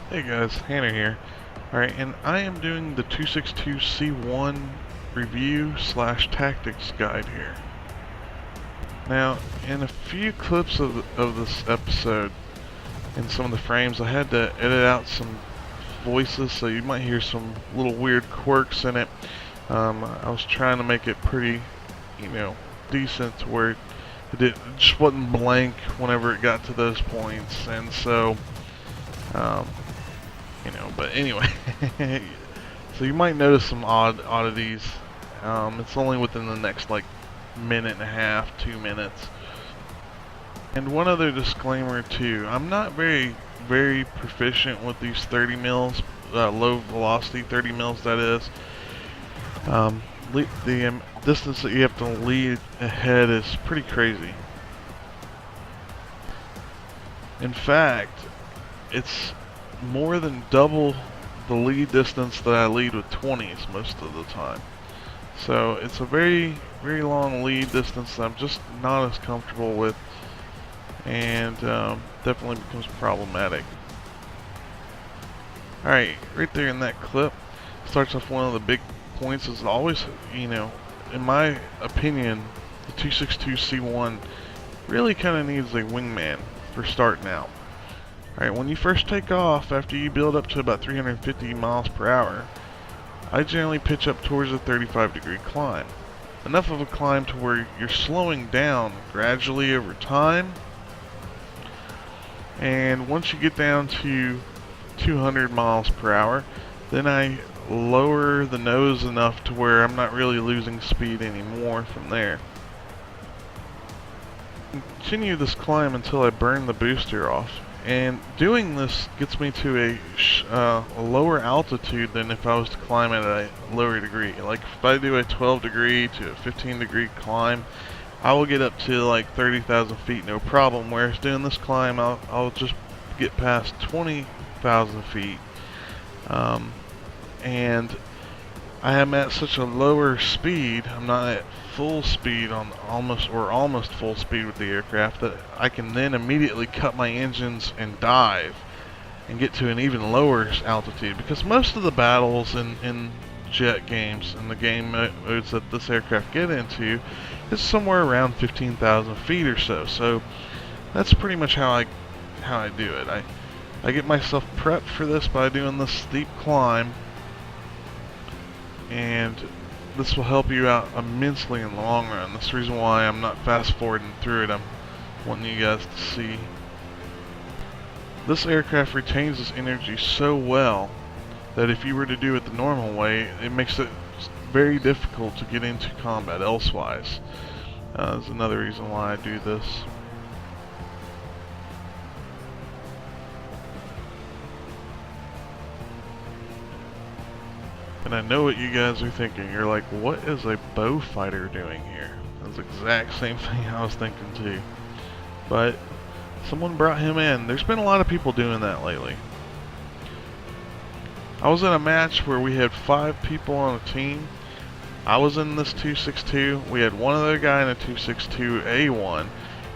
Hey guys, Hanor here. Alright, and I am doing the 262 C1 review slash tactics guide here. Now, in a few clips of this episode, in some of the frames, I had to edit out some voices, so you might hear some little weird quirks in it. I was trying to make it pretty, decent to where it just wasn't blank whenever it got to those points, and so, but anyway, so you might notice some oddities. It's only within the next like minute and a half, 2 minutes. And one other disclaimer too, I'm not very proficient with these 30 mils, low velocity 30 mils that is. The distance that you have to lead ahead is pretty crazy. In fact, it's more than double the lead distance that I lead with 20s most of the time. So it's a very long lead distance that I'm just not as comfortable with, and definitely becomes problematic. Alright, right there in that clip starts off one of the big points is always, in my opinion, the 262 C1 really kind of needs a wingman for starting out. Alright, when you first take off, after you build up to about 350 miles per hour, I generally pitch up towards a 35-degree climb. Enough of a climb to where you're slowing down gradually over time, and once you get down to 200 miles per hour, then I lower the nose enough to where I'm not really losing speed anymore from there. Continue this climb until I burn the booster off. And doing this gets me to a lower altitude than if I was to climb at a lower degree. Like if I do a 12 degree to a 15 degree climb, I will get up to like 30,000 feet no problem. Whereas doing this climb, I'll just get past 20,000 feet. And I am at such a lower speed, I'm not at full speed on almost full speed with the aircraft, that I can then immediately cut my engines and dive and get to an even lower altitude, because most of the battles in jet games and the game modes that this aircraft get into is somewhere around 15,000 feet or so. So that's pretty much how I do it. I get myself prepped for this by doing this steep climb, and this will help you out immensely in the long run. That's the reason why I'm not fast forwarding through it. I'm wanting you guys to see. This aircraft retains its energy so well that if you were to do it the normal way, it makes it very difficult to get into combat elsewise. That's another reason why I do this. And I know what you guys are thinking. You're like, what is a bow fighter doing here? That's the exact same thing I was thinking too. But someone brought him in. There's been a lot of people doing that lately. I was in a match where we had 5 people on a team. I was in this 262. We had one other guy in a 262A1.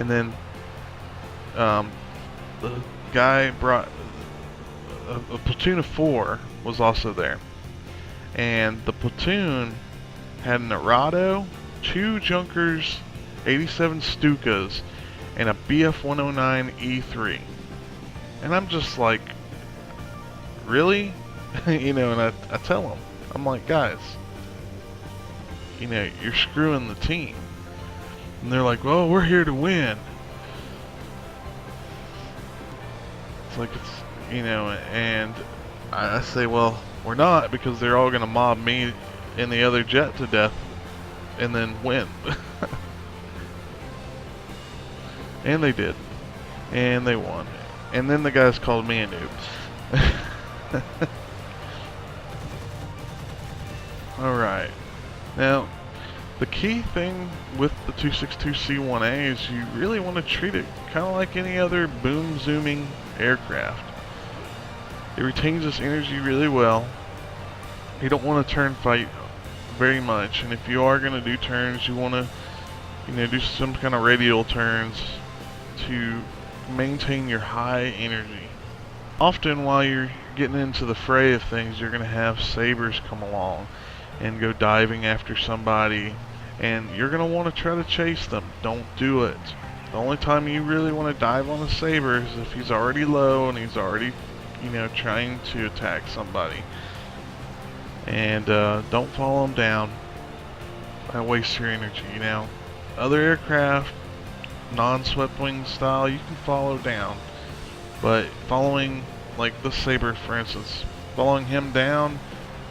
And then the guy brought a platoon of 4 was also there. And the platoon had an Ouroboros, 2 Junkers, 87 Stukas, and a BF-109E3. And I'm just like, really? And I tell them, I'm like, guys, you're screwing the team. And they're like, well, we're here to win. It's like, and I say, well, we're not, because they're all going to mob me and the other jet to death and then win. And they did. And they won. And then the guys called me a noob. Alright. Now, the key thing with the 262 C-1a is you really want to treat it kind of like any other boom zooming aircraft. It retains its energy really well. You don't want to turn fight very much, and if you are going to do turns, you want to, do some kind of radial turns to maintain your high energy. often while you're getting into the fray of things, you're going to have sabers come along and go diving after somebody, and you're going to want to try to chase them. Don't do it. The only time you really want to dive on a saber is if he's already low and he's already, trying to attack somebody. And don't follow him down. That wastes your energy, Other aircraft, non-swept wing style, you can follow down. But following, like the Saber for instance, following him down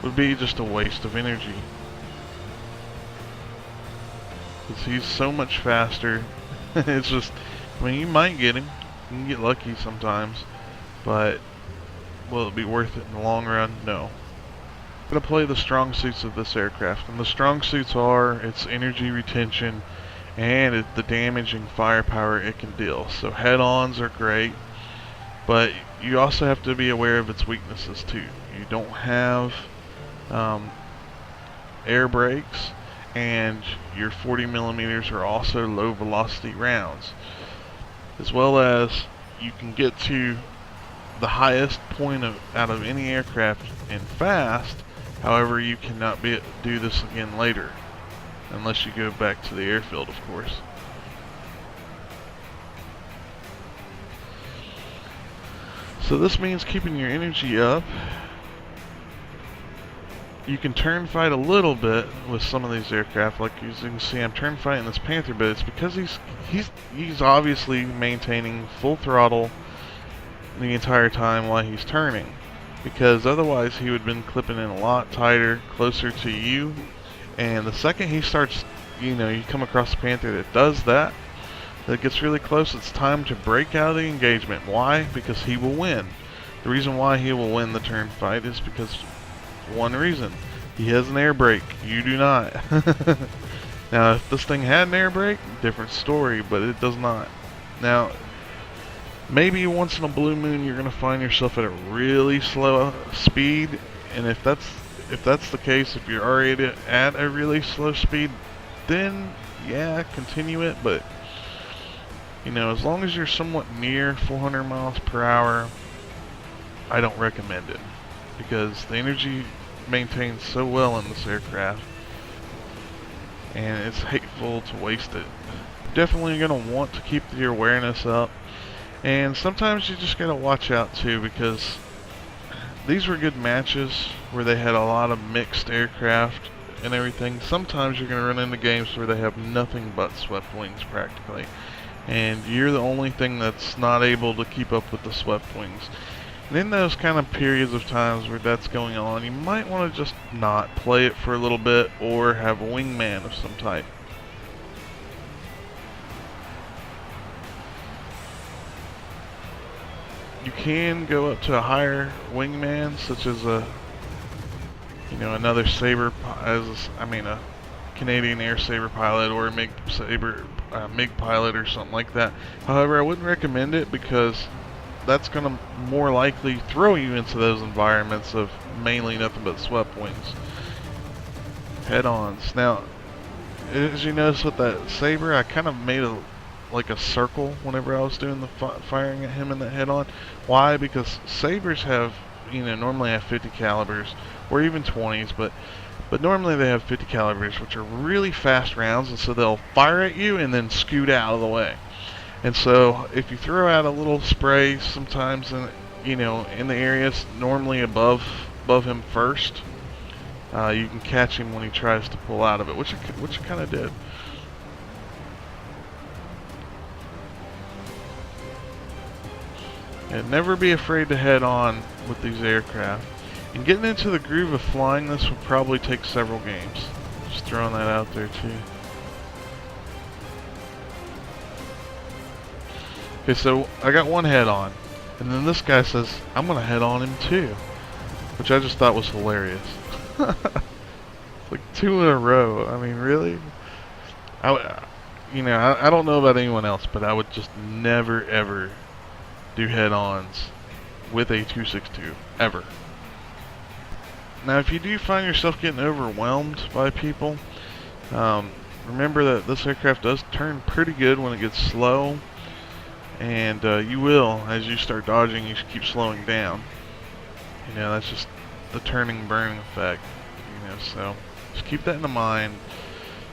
would be just a waste of energy. Because he's so much faster. It's just, you might get him. You can get lucky sometimes. But will it be worth it in the long run? No. I'm going to play the strong suits of this aircraft. And the strong suits are its energy retention and the damage and firepower it can deal. So head-ons are great. But you also have to be aware of its weaknesses too. You don't have air brakes, and your 40 millimeters are also low velocity rounds. As well as you can get to the highest point out of any aircraft and fast. However, you cannot do this again later. Unless you go back to the airfield, of course. So this means keeping your energy up. You can turn fight a little bit with some of these aircraft, like you can see I'm turn fighting this Panther, but it's because he's obviously maintaining full throttle the entire time while he's turning. Because otherwise he would have been clipping in a lot tighter, closer to you. And the second he starts, you come across a Panther that does that, that gets really close, it's time to break out of the engagement. Why? Because he will win. The reason why he will win the turn fight is because one reason. He has an air brake. You do not. Now, if this thing had an air brake, different story, but it does not. Now, maybe once in a blue moon you're going to find yourself at a really slow speed, and if that's the case, if you're already at a really slow speed, then yeah, continue it, but as long as you're somewhat near 400 miles per hour, I don't recommend it, because the energy maintains so well in this aircraft, and it's hateful to waste it. Definitely going to want to keep your awareness up, and sometimes you just got to watch out too, because these were good matches where they had a lot of mixed aircraft and everything. Sometimes you're going to run into games where they have nothing but swept wings practically, and you're the only thing that's not able to keep up with the swept wings. And in those kind of periods of times where that's going on, you might want to just not play it for a little bit, or have a wingman of some type. You can go up to a higher wingman, such as another Saber, a Canadian Air Saber pilot, or a MiG pilot, or something like that. However, I wouldn't recommend it, because that's going to more likely throw you into those environments of mainly nothing but swept wings. Head-ons. Now, as you notice with that Saber, I kind of made like a circle whenever I was doing the firing at him in the head-on. Why? Because Sabers have, normally have 50 calibers, or even 20s, but normally they have 50 calibers, which are really fast rounds, and so they'll fire at you and then scoot out of the way. And so if you throw out a little spray sometimes in the areas normally above him first, you can catch him when he tries to pull out of it, which it kind of did. And never be afraid to head on with these aircraft. And getting into the groove of flying this would probably take several games. Just throwing that out there too. Okay, so I got one head on, and then this guy says, I'm going to head on him too. Which I just thought was hilarious. Like 2 in a row. I mean, really? I don't know about anyone else, but I would just never ever do head-ons with a 262 ever. Now, if you do find yourself getting overwhelmed by people, remember that this aircraft does turn pretty good when it gets slow, and you will, as you start dodging, you keep slowing down. You know, that's just the turning burning effect. You know, so just keep that in mind.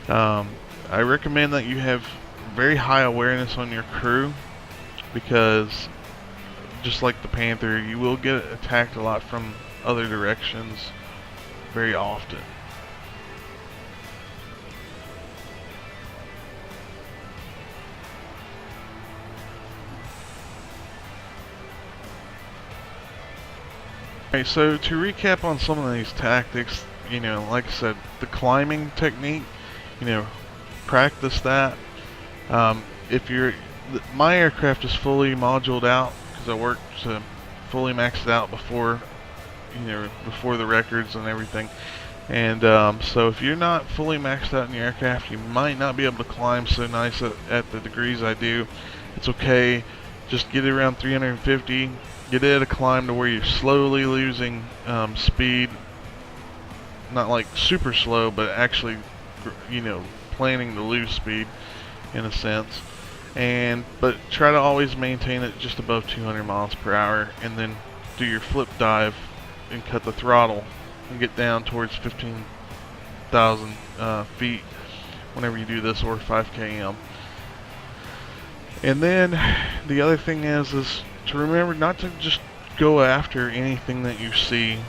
I recommend that you have very high awareness on your crew, because just like the Panther, you will get attacked a lot from other directions very often. Okay, so to recap on some of these tactics, you know, like I said, the climbing technique, you know, practice that. If you're, my aircraft is fully moduled out because I worked to fully max it out before, you know, before the records and everything. And so if you're not fully maxed out in your aircraft, you might not be able to climb so nice at the degrees I do. It's okay. Just get it around 350. Get it at a climb to where you're slowly losing speed. Not like super slow, but actually, you know, planning to lose speed in a sense. But try to always maintain it just above 200 miles per hour, and then do your flip dive and cut the throttle and get down towards 15,000 feet whenever you do this, or 5 km. And then the other thing is to remember not to just go after anything that you see.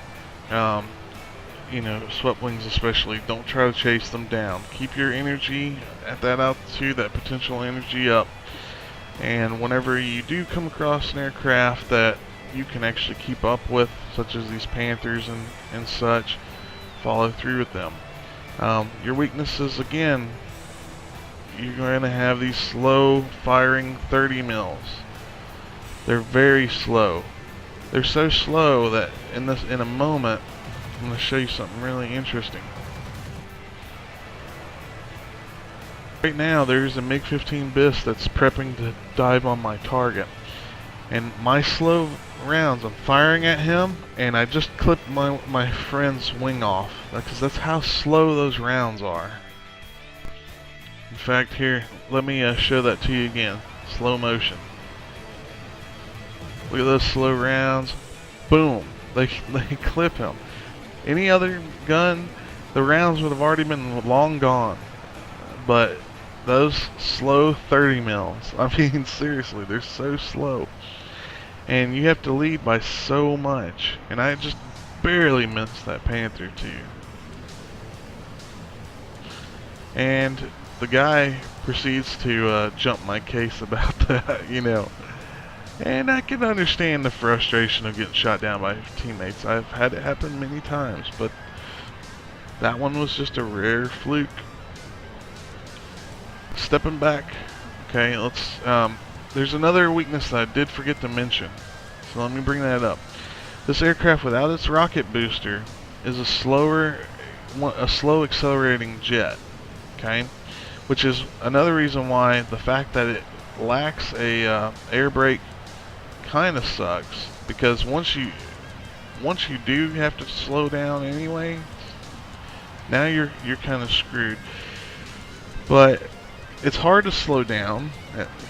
You know, swept wings especially, don't try to chase them down. Keep your energy at that altitude, that potential energy up. And whenever you do come across an aircraft that you can actually keep up with, such as these Panthers and such, follow through with them. Your weaknesses, again, you're going to have these slow firing 30 mils. They're very slow. They're so slow that in a moment, I'm going to show you something really interesting. Right now, there's a MiG-15 BIS that's prepping to dive on my target. And my slow rounds, I'm firing at him, and I just clipped my friend's wing off. Because that's how slow those rounds are. In fact, here, let me show that to you again. Slow motion. Look at those slow rounds. Boom. They clip him. Any other gun, the rounds would have already been long gone. But those slow 30 mils, I mean, seriously, they're so slow. And you have to lead by so much. And I just barely missed that Panther too. And the guy proceeds to jump my case about that, you know. And I can understand the frustration of getting shot down by teammates. I've had it happen many times, but that one was just a rare fluke. Stepping back, okay, let's, there's another weakness that I did forget to mention, so let me bring that up. This aircraft, without its rocket booster, is a slow accelerating jet, okay? Which is another reason why the fact that it lacks a air brake kind of sucks, because once you do have to slow down anyway, now you're kind of screwed. But it's hard to slow down,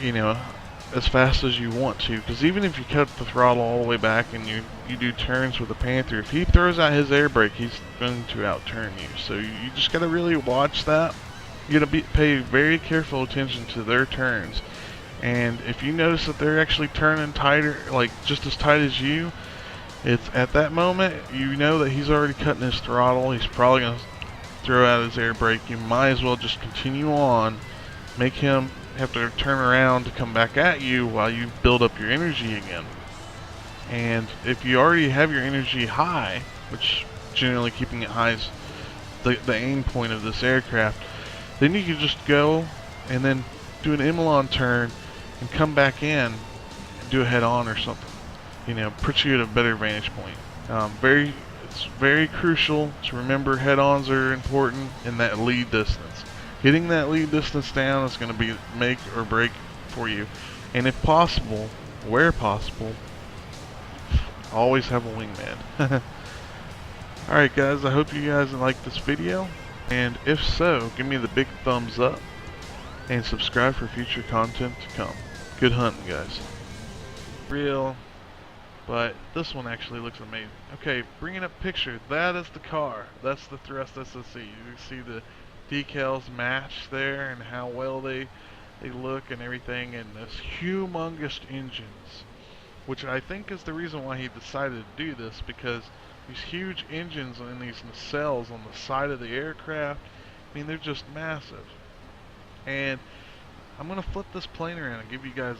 you know, as fast as you want to, because even if you cut the throttle all the way back and you do turns with the Panther, if he throws out his air brake, he's going to outturn you. So you just got to really watch that. You got to pay very careful attention to their turns. And if you notice that they're actually turning tighter, like just as tight as you, it's at that moment you know that he's already cutting his throttle. He's probably going to throw out his air brake. You might as well just continue on, make him have to turn around to come back at you while you build up your energy again. And if you already have your energy high, which generally keeping it high is the aim point of this aircraft, then you can just go and then do an Immelon turn and come back in and do a head-on or something. You know, puts you at a better vantage point. It's very crucial to remember head-ons are important in that lead distance. Getting that lead distance down is going to be make or break for you. And if possible, where possible, always have a wingman. Alright guys, I hope you guys liked this video. And if so, give me the big thumbs up and subscribe for future content to come. Good hunting, guys. Real, but this one actually looks amazing. Okay, bringing up picture. That is the car. That's the thrust SoC. You see the decals match there and how well they look and everything, and this humongous engines, which I think is the reason why he decided to do this, because these huge engines in these nacelles on the side of the aircraft, I mean, they're just massive. And I'm going to flip this plane around and give you guys